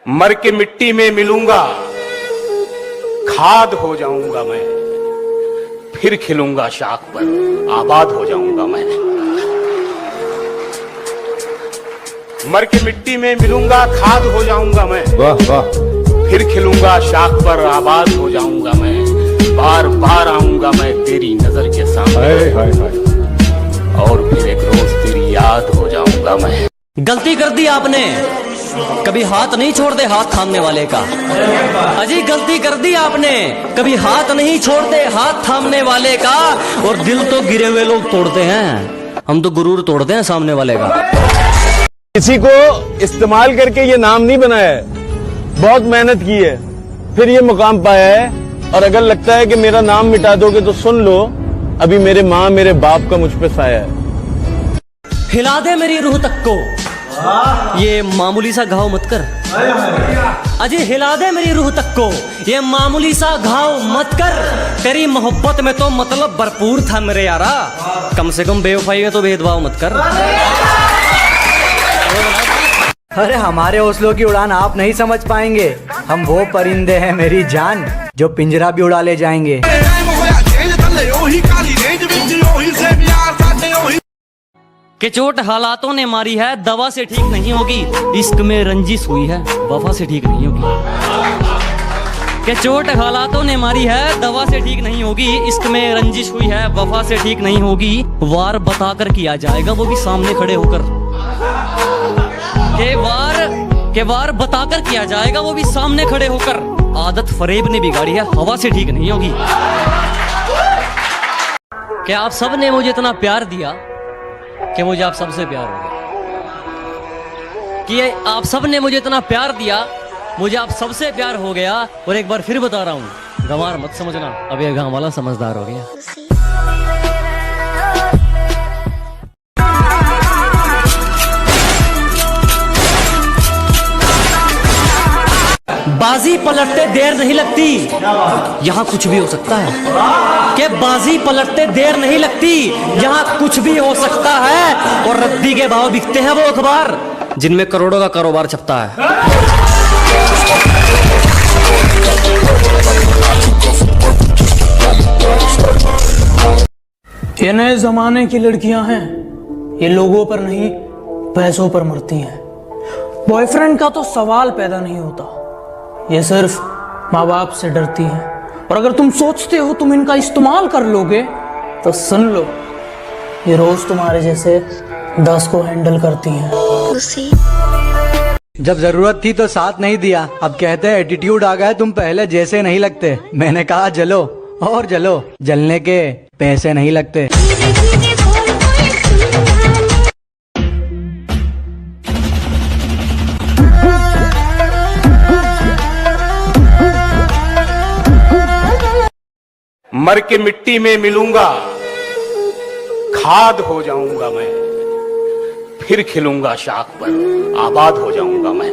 मर के मिट्टी में मिलूंगा, खाद हो जाऊंगा मैं, फिर खिलूंगा शाख पर, आबाद हो जाऊंगा मैं। मर के मिट्टी में मिलूंगा, खाद हो जाऊंगा मैं, वाह वाह, फिर खिलूंगा शाख पर, आबाद हो जाऊंगा मैं। बार बार आऊंगा मैं तेरी नजर के सामने, हाय हाय हाय, और फिर एक रोज तेरी याद हो जाऊंगा मैं। गलती कर दी आपने, कभी हाथ नहीं छोड़ते हाथ थामने वाले का। अजी गलती कर दी आपने, कभी हाथ नहीं छोड़ते हाथ थामने वाले का। और दिल तो गिरे हुए लोग तोड़ते हैं, हम तो गुरूर तोड़ते हैं सामने वाले का। किसी को इस्तेमाल करके ये नाम नहीं बनाया है, बहुत मेहनत की है फिर ये मुकाम पाया है। और अगर लगता है कि मेरा नाम मिटा दोगे तो सुन लो, अभी मेरे माँ मेरे बाप का मुझ पे साया है। हिला दे मेरी रूह तक को, ये मामूली सा घाव मत कर। अजी हिला दे मेरी रूह तक को, ये मामूली सा घाव मत कर। तेरी मोहब्बत में तो मतलब भरपूर था मेरे यारा, कम से कम बेवफाई में तो भेदभाव मत कर। अरे हमारे हौसलों की उड़ान आप नहीं समझ पाएंगे, हम वो परिंदे हैं मेरी जान जो पिंजरा भी उड़ा ले जाएंगे। कि चोट हालातों ने मारी है, दवा से ठीक नहीं होगी। इश्क में रंजिश हुई है, वफा से ठीक नहीं होगी। कि चोट हालातों ने मारी है, दवा से ठीक नहीं होगी। इश्क में रंजिश हुई है, वफा से ठीक नहीं होगी। वार बताकर किया जाएगा, वो भी सामने खड़े होकर। के वार बताकर किया जाएगा, वो भी सामने खड़े होकर। आदत फरेब ने बिगाड़ी है, हवा से ठीक नहीं होगी। क्या आप सब ने मुझे इतना प्यार दिया कि मुझे आप सबसे प्यार हो गया। कि आप सब ने मुझे इतना प्यार दिया, मुझे आप सबसे प्यार हो गया। और एक बार फिर बता रहा हूँ, गंवार मत समझना, अब ये गाँव वाला समझदार हो गया। बाजी पलटते देर नहीं लगती, यहाँ कुछ भी हो सकता है। कि बाजी पलटते देर नहीं लगती, यहाँ कुछ भी हो सकता है। और रद्दी के भाव बिकते हैं वो अखबार जिनमें करोड़ों का कारोबार छपता है। ये नए जमाने की लड़कियां हैं, ये लोगों पर नहीं पैसों पर मरती हैं। बॉयफ्रेंड का तो सवाल पैदा नहीं होता, ये सिर्फ माँ बाप से डरती हैं। और अगर तुम सोचते हो तुम इनका इस्तेमाल कर लोगे तो सुन लो, ये रोज तुम्हारे जैसे 10 को हैंडल करती हैं। जब जरूरत थी तो साथ नहीं दिया, अब कहते हैं एटीट्यूड आ गया, तुम पहले जैसे नहीं लगते। मैंने कहा जलो और जलो, जलने के पैसे नहीं लगते। मर के मिट्टी में मिलूंगा, खाद हो जाऊंगा मैं, फिर खिलूंगा शाख पर, आबाद हो जाऊंगा मैं।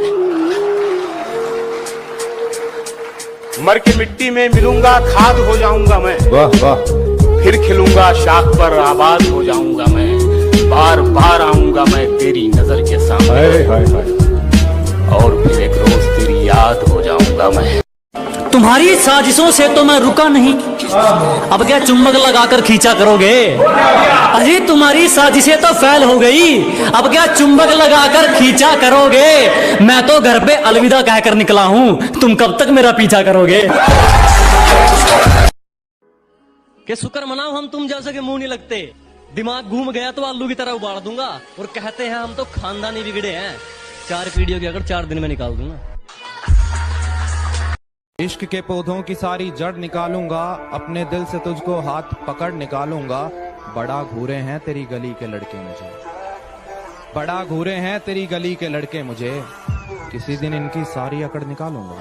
मर के मिट्टी में मिलूंगा, खाद हो जाऊंगा मैं, वाह वाह, फिर खिलूंगा शाख पर, आबाद हो जाऊंगा मैं। बार बार आऊंगा मैं तेरी नजर के सामने, हाय हाय हाय, और फिर एक रोज तेरी याद हो जाऊंगा मैं। तुम्हारी साजिशों से तो मैं रुका नहीं, अब क्या चुंबक लगाकर खींचा करोगे। अरे तुम्हारी साजिशें तो फैल हो गई, अब क्या चुंबक लगाकर खींचा करोगे। मैं तो घर पे अलविदा कहकर निकला हूं, तुम कब तक मेरा पीछा करोगे। कि शुक्र मनाओ हम तुम जैसे के मुंह नहीं लगते, दिमाग घूम गया तो आलू की तरह उबाल दूंगा। और कहते हैं हम तो खानदानी बिगड़े हैं, 4 पीढ़ियों की अगर 4 दिन में निकाल दूंगा। इश्क के पौधों की सारी जड़ निकालूंगा, अपने दिल से तुझको हाथ पकड़ निकालूंगा। बड़ा घूरे हैं तेरी गली के लड़के मुझे, बड़ा घूरे हैं तेरी गली के लड़के मुझे, किसी दिन इनकी सारी अकड़ निकालूंगा।